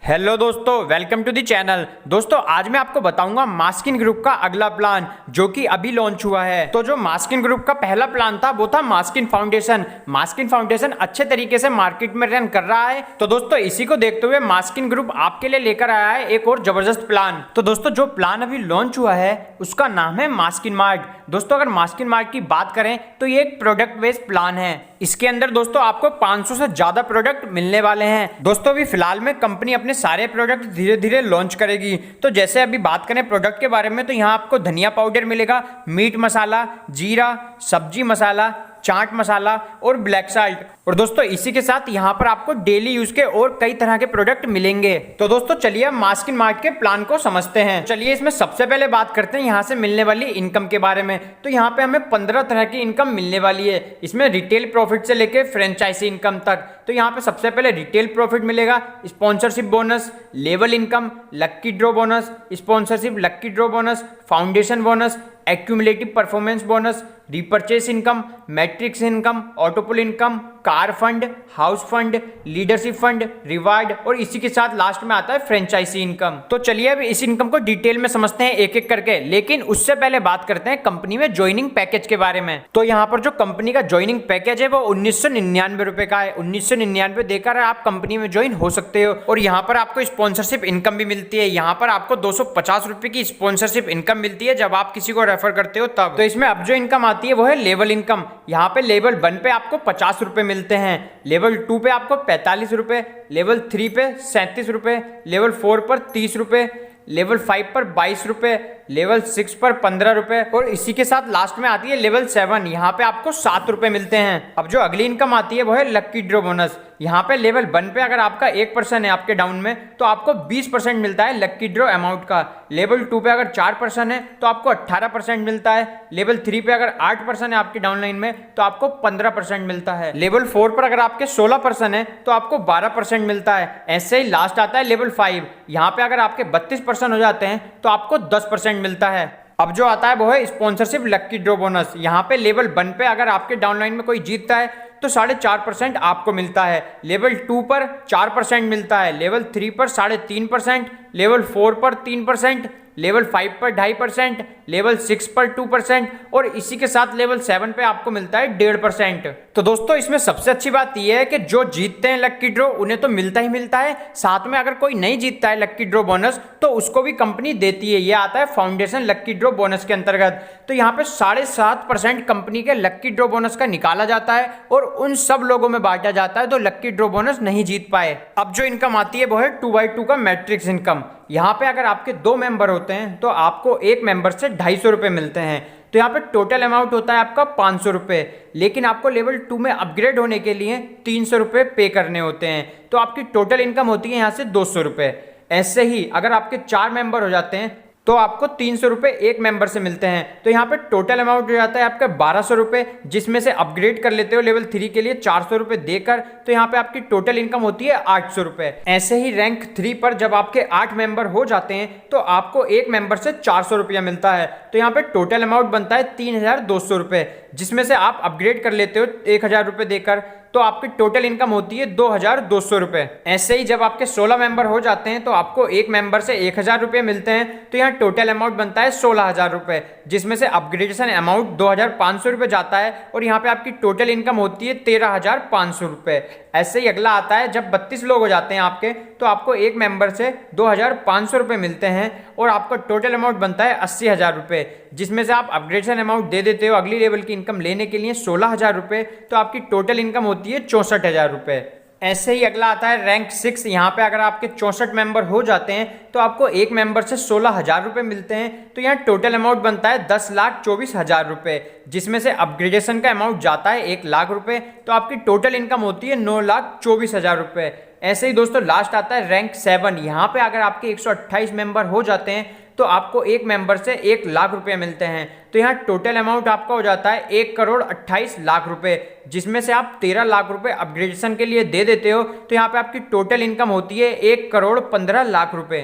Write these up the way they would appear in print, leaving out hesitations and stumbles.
Hello दोस्तों, welcome to the channel. दोस्तों आज मैं आपको बताऊंगा मास्किन ग्रुप का अगला प्लान जो कि अभी लॉन्च हुआ है। तो जो मास्किन ग्रुप का पहला प्लान था वो था मास्किन फाउंडेशन। मास्किन फाउंडेशन अच्छे तरीके से मार्केट में रन कर रहा है। तो दोस्तों इसी को देखते हुए मास्किन ग्रुप आपके लिए लेकर आया है एक और जबरदस्त प्लान। तो दोस्तों जो प्लान अभी लॉन्च हुआ है उसका नाम है मास्किन मार्ट। दोस्तों अगर मास्किन मार्ट की बात करें तो ये एक प्रोडक्ट बेस्ड प्लान है। इसके अंदर दोस्तों आपको 500 से ज्यादा प्रोडक्ट मिलने वाले हैं। दोस्तों अभी फिलहाल में कंपनी अपने सारे प्रोडक्ट धीरे धीरे लॉन्च करेगी। तो जैसे अभी बात करें प्रोडक्ट के बारे में तो यहाँ आपको धनिया पाउडर मिलेगा, मीट मसाला, जीरा, सब्जी मसाला, चाट मसाला और ब्लैक साल्ट। और दोस्तों इसी के साथ यहाँ पर आपको डेली यूज के और कई तरह के प्रोडक्ट मिलेंगे। तो दोस्तों चलिए हम मास्किन मार्ट के प्लान को समझते हैं। चलिए इसमें सबसे पहले बात करते हैं यहाँ से मिलने वाली इनकम के बारे में। तो यहाँ पे हमें 15 तरह की इनकम मिलने वाली है। इसमें रिटेल प्रॉफिट से लेके फ्रेंचाइजी इनकम तक। तो यहाँ पे सबसे पहले रिटेल प्रॉफिट मिलेगा, स्पॉन्सरशिप बोनस, लेवल इनकम, लक्की ड्रॉ बोनस, स्पॉन्सरशिप लक्की draw bonus, foundation bonus, accumulative performance bonus, repurchase income, matrix income, ऑटोपुल income, car fund, house fund, leadership fund, reward और इसी के साथ लास्ट में आता है फ्रेंचाइजी इनकम। तो चलिए अब इस इनकम को डिटेल में समझते हैं एक एक करके, लेकिन उससे पहले बात करते हैं कंपनी में ज्वाइनिंग पैकेज के बारे में। तो यहाँ पर जो कंपनी का ज्वाइनिंग पैकेज है वो 1999 रुपए का है। 1999 देकर आप कंपनी में ज्वाइन हो सकते हो। और यहाँ पर आपको स्पॉन्सरशिप इनकम भी मिलती है। यहाँ पर आपको 250 रुपए की स्पॉन्सरशिप इनकम मिलती है जब आप किसी को रेफर करते हो तब। तो इसमें अब जो इनकम आती है वो है लेवल इनकम। यहाँ पे लेवल 1 पे आपको 50 रुपए मिलते हैं, लेवल 2 पे आपको 45 रुपए, लेवल 3 पे 37 रुपए, लेवल 4 पर 30 रुपए, लेवल 5 पर 22 रुपए, लेवल 6 पर 15 रुपए और इसी के साथ लास्ट में आती है लेवल 7। यहाँ पे आपको 7 रुपए मिलते हैं। अब जो अगली इनकम आती है वो है लक्की ड्रॉ बोनस। यहाँ पे लेवल 1 पे अगर आपका 1% है आपके डाउन में तो आपको 20% मिलता है लक्की ड्रॉ अमाउंट का। लेवल 2 पे अगर 4% है तो आपको 18% मिलता है। लेवल 3 पे अगर 8% है आपके डाउन लाइन में तो आपको 15% मिलता है। लेवल 4 पर अगर आपके 16% है तो आपको 12% मिलता है। ऐसे ही लास्ट आता है लेवल 5। यहाँ पे अगर आपके 32% हो जाते हैं तो आपको 10% मिलता है। अब जो आता है वो है स्पॉन्सरशिप लक्की ड्रॉ बोनस। यहाँ पे लेवल 1 पे अगर आपके डाउनलाइन में कोई जीतता है तो 4.5% आपको मिलता है। लेवल 2 पर 4% मिलता है, लेवल 3 पर 3.5%, लेवल 4 पर 3%, लेवल 5 पर 2.5%, लेवल 6 पर 2% और इसी के साथ लेवल 7 पे आपको मिलता है 1.5%। तो दोस्तों इसमें सबसे अच्छी बात यह है कि जो जीतते हैं लक्की ड्रॉ उन्हें तो मिलता ही मिलता है, साथ में अगर कोई नहीं जीतता है लक्की ड्रॉ बोनस तो उसको भी कंपनी देती है। यह आता है फाउंडेशन लक्की ड्रॉ बोनस के अंतर्गत। तो यहाँ पे 7.5% कंपनी के लक्की ड्रॉ बोनस का निकाला जाता है और उन सब लोगों में बांटा जाता है जो लक्की ड्रॉ बोनस नहीं जीत पाए। अब जो इनकम आती है वो है 2x2 का मैट्रिक्स इनकम। यहाँ पे अगर आपके 2 मेंबर होते हैं तो आपको एक मेंबर से 250 रुपए मिलते हैं। तो यहाँ पे टोटल अमाउंट होता है आपका 500 रुपए, लेकिन आपको लेवल 2 में अपग्रेड होने के लिए 300 रुपए पे करने होते हैं। तो आपकी टोटल इनकम होती है यहाँ से 200 रुपए। ऐसे ही अगर आपके 4 मेंबर हो जाते हैं तो आपको 300 रुपए एक मेंबर से मिलते हैं। तो यहाँ पे टोटल अमाउंट हो जाता है आपका 1200 रुपए, जिसमें से अपग्रेड कर लेते हो लेवल 3 के लिए 400 रुपए देकर। तो यहाँ पे आपकी टोटल इनकम होती है 800 रुपए। ऐसे ही रैंक 3 पर जब आपके 8 मेंबर हो जाते हैं तो आपको एक मेंबर से 400 रुपया मिलता है। तो यहाँ पे टोटल अमाउंट बनता है 3200 रुपए, जिसमें से आप अपग्रेड कर लेते हो 1000 रुपए देकर। तो आपकी टोटल इनकम होती है 2200 रुपए। ऐसे ही जब आपके 16 मेंबर हो जाते हैं तो आपको एक मेंबर से 1000 रुपए मिलते हैं। तो यहाँ टोटल अमाउंट बनता है 16000 रुपए, जिसमें से अपग्रेडेशन अमाउंट 2500 रुपए जाता है और यहाँ पे आपकी टोटल इनकम होती है 13500 रुपए। ऐसे ही अगला आता है जब 32 लोग हो जाते हैं आपके तो आपको एक मेंबर से 2500 रुपए मिलते हैं और आपका टोटल अमाउंट बनता है 80000 रुपए, जिसमें से आप अपग्रेडेशन अमाउंट दे देते हो अगली लेवल की इनकम लेने के लिए 16000 रुपए। तो आपकी टोटल इनकम होती है 64000 रुपए। ऐसे ही अगला आता है रैंक 6। यहाँ पे अगर आपके 64 मेंबर हो जाते हैं तो आपको एक मेंबर से 16000 रुपए मिलते हैं। तो यहाँ टोटल अमाउंट बनता है 10,24,000 रुपए, जिसमें से अपग्रेडेशन का अमाउंट जाता है 1,00,000 रुपए। तो आपकी टोटल इनकम होती है 9,24,000 रुपए। ऐसे ही दोस्तों लास्ट आता है रैंक 7। यहाँ पे अगर आपके 128 मेंबर हो जाते हैं तो आपको एक मेंबर से 1,00,000 रुपए मिलते हैं। तो यहाँ टोटल अमाउंट आपका हो जाता है 1,28,00,000 रुपए, जिसमें से आप 13,00,000 रुपए अपग्रेडेशन के लिए दे देते हो। तो यहाँ पे आपकी टोटल इनकम होती है 1,15,00,000 रुपए।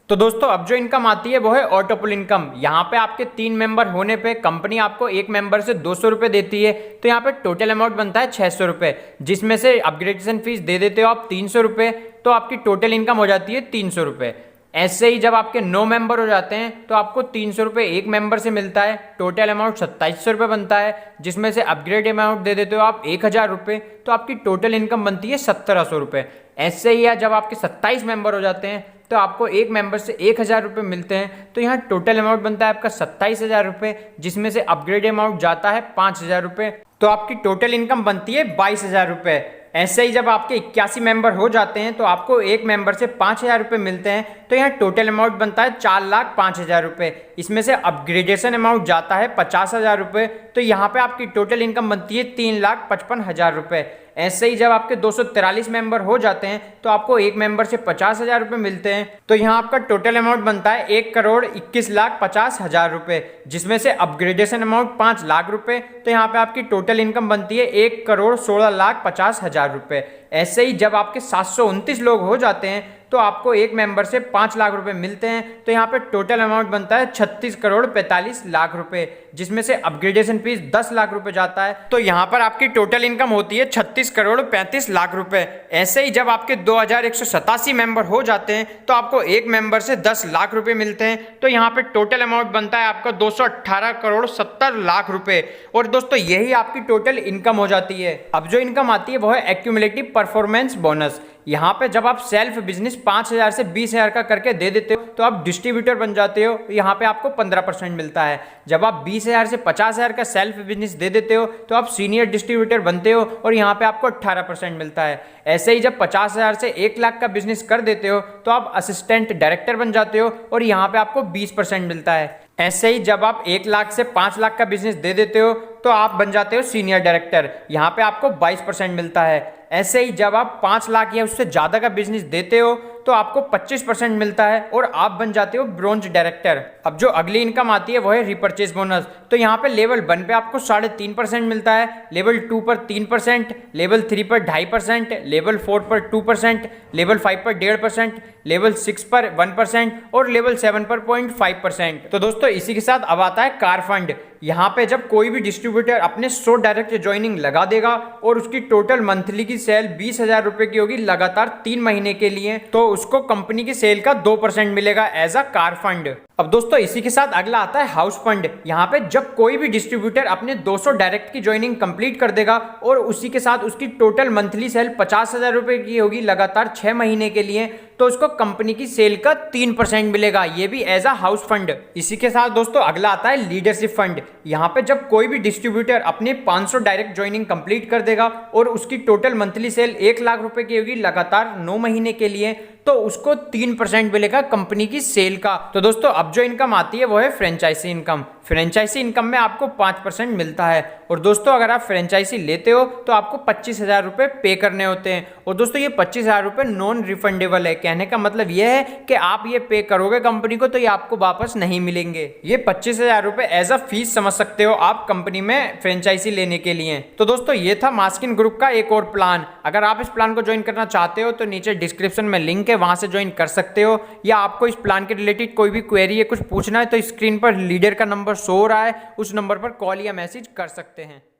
तो दोस्तों अब जो इनकम आती है वो है ऑटो पुल इनकम। यहाँ पे आपके 3 मेंबर होने पे कंपनी आपको एक मेंबर से 200 रुपये देती है, तो यहाँ पे टोटल अमाउंट बनता है 600 रुपये, जिसमें से अपग्रेडेशन फीस दे देते हो आप 300 रुपये, तो आपकी टोटल इनकम हो जाती है 300 रुपये। ऐसे ही जब आपके 9 मेंबर हो जाते हैं तो आपको 300 रुपये एक मेंबर से मिलता है, टोटल अमाउंट 2700 रुपये बनता है, जिसमें से अपग्रेड अमाउंट दे देते हो आप 1000 रुपये, तो आपकी टोटल इनकम बनती है 1700 रुपये। ऐसे ही जब आपके 27 मेंबर हो जाते हैं तो आपको एक मेंबर से 1000 रुपये मिलते हैं, तो यहाँ टोटल अमाउंट बनता है आपका 27,000 रुपये, जिसमें से अपग्रेड अमाउंट जाता है 5000 रुपये, तो आपकी टोटल इनकम बनती है 22,000 रुपये। ऐसे ही जब आपके 81 मेंबर हो जाते हैं तो आपको एक मेंबर से 5000 रुपये मिलते हैं, तो यहाँ टोटल अमाउंट बनता है 4,05,000 रुपये, इसमें से अपग्रेडेशन अमाउंट जाता है 50,000 रुपये, तो यहाँ पे आपकी टोटल इनकम बनती है 3,55,000 रुपये। ऐसे ही जब आपके 243 मेंबर हो जाते हैं तो आपको एक मेंबर से 50,000 रुपये मिलते हैं, तो यहाँ आपका टोटल अमाउंट बनता है 1,21,50,000 रुपये, जिसमें से अपग्रेडेशन अमाउंट 5 लाख रुपये, तो यहाँ पे आपकी टोटल इनकम बनती है 1,16,50,000 रुपये। ऐसे ही जब आपके 729 लोग हो जाते हैं तो आपको एक मेंबर से 5 लाख रुपए मिलते हैं, तो यहाँ पे टोटल अमाउंट बनता है 36,45,00,000 रुपए, जिसमें से अपग्रेडेशन फीस 10 लाख रुपए जाता है, तो यहाँ पर आपकी टोटल इनकम होती है 36,35,00,000 रुपए। ऐसे ही जब आपके 2187 मेंबर हो जाते हैं तो आपको एक मेंबर से 10 लाख रुपए मिलते हैं, तो यहाँ पे टोटल अमाउंट बनता है आपका 218,70,00,000 रुपए। और दोस्तों यही आपकी टोटल इनकम हो जाती है। अब जो इनकम आती है वो है एक्यूमुलेटिव परफॉर्मेंस बोनस। यहाँ पे जब आप सेल्फ बिजनेस 5,000 से 20,000 का करके दे देते हो तो आप डिस्ट्रीब्यूटर बन जाते हो, यहाँ पे आपको 15% मिलता है। जब आप 20,000 से 50,000 का सेल्फ बिजनेस दे देते हो तो आप सीनियर डिस्ट्रीब्यूटर बनते हो और यहाँ पे आपको 18% मिलता है। ऐसे ही जब 50,000 से 1 लाख का बिजनेस कर देते हो तो आप असिस्टेंट डायरेक्टर बन जाते हो और यहाँ पे आपको 20% मिलता है। ऐसे ही जब आप 1 लाख से 5 लाख का बिजनेस दे देते हो तो आप बन जाते हो सीनियर डायरेक्टर, यहाँ पे आपको 22% मिलता है। ऐसे ही जब आप 5 लाख या उससे ज़्यादा का बिजनेस देते हो तो आपको 25% मिलता है और आप बन जाते हो ब्रोंज डायरेक्टर। अब जो अगली इनकम आती है वो है रिपर्चेज बोनस। तो यहाँ पे लेवल 1 पे आपको 3.5% मिलता है, लेवल 2 पर 3%, लेवल 3 पर 2.5%, लेवल 4 पर 2%, लेवल 5 पर 1.5%, लेवल 6 पर 1% और लेवल 7 पर 0.5%। तो दोस्तों इसी के साथ अब आता है कार फंड। यहाँ पे जब कोई भी डिस्ट्रीब्यूटर अपने 100 डायरेक्ट ज्वाइनिंग लगा देगा और उसकी टोटल मंथली की सेल 20,000 रुपए की होगी लगातार 3 महीने के लिए, तो उसको कंपनी की सेल का 2% मिलेगा एज अ कार फंड। अब दोस्तों इसी के साथ अगला आता है हाउस फंड। यहाँ पे जब कोई भी डिस्ट्रीब्यूटर अपने 200 डायरेक्ट की ज्वाइनिंग कंप्लीट कर देगा और उसी के साथ उसकी टोटल मंथली सेल 50,000 रुपए की होगी लगातार 6 महीने के लिए, तो उसको कंपनी की सेल का 3% मिलेगा, ये भी एज अ हाउस फंड। इसी के साथ दोस्तों अगला आता है लीडरशिप फंड। यहाँ पे जब कोई भी डिस्ट्रीब्यूटर अपने 500 डायरेक्ट ज्वाइनिंग कंप्लीट कर देगा और उसकी टोटल मंथली सेल 1 लाख रुपए की होगी लगातार 9 महीने के लिए, तो उसको 3% मिलेगा कंपनी की सेल का। तो दोस्तों अब जो इनकम आती है वो है फ्रेंचाइजी इनकम। फ्रेंचाइजी इनकम में आपको 5% मिलता है और दोस्तों अगर आप फ्रेंचाइजी लेते हो तो आपको 25,000 रुपये पे करने होते हैं। और दोस्तों ये 25,000 रुपये नॉन रिफंडेबल है। कहने का मतलब ये है कि आप ये पे करोगे कंपनी को तो ये आपको वापस नहीं मिलेंगे। ये 25,000 रुपये एज अ फीस समझ सकते हो आप कंपनी में फ्रेंचाइजी लेने के लिए। तो दोस्तों ये था मास्किन ग्रुप का एक और प्लान। अगर आप इस प्लान को ज्वाइन करना चाहते हो तो नीचे डिस्क्रिप्शन में लिंक है, वहां से ज्वाइन कर सकते हो। या आपको इस प्लान के रिलेटेड कोई भी क्वेरी है, कुछ पूछना है, तो स्क्रीन पर लीडर का नंबर शो हो रहा है, उस नंबर पर कॉल या मैसेज कर सकते हैं।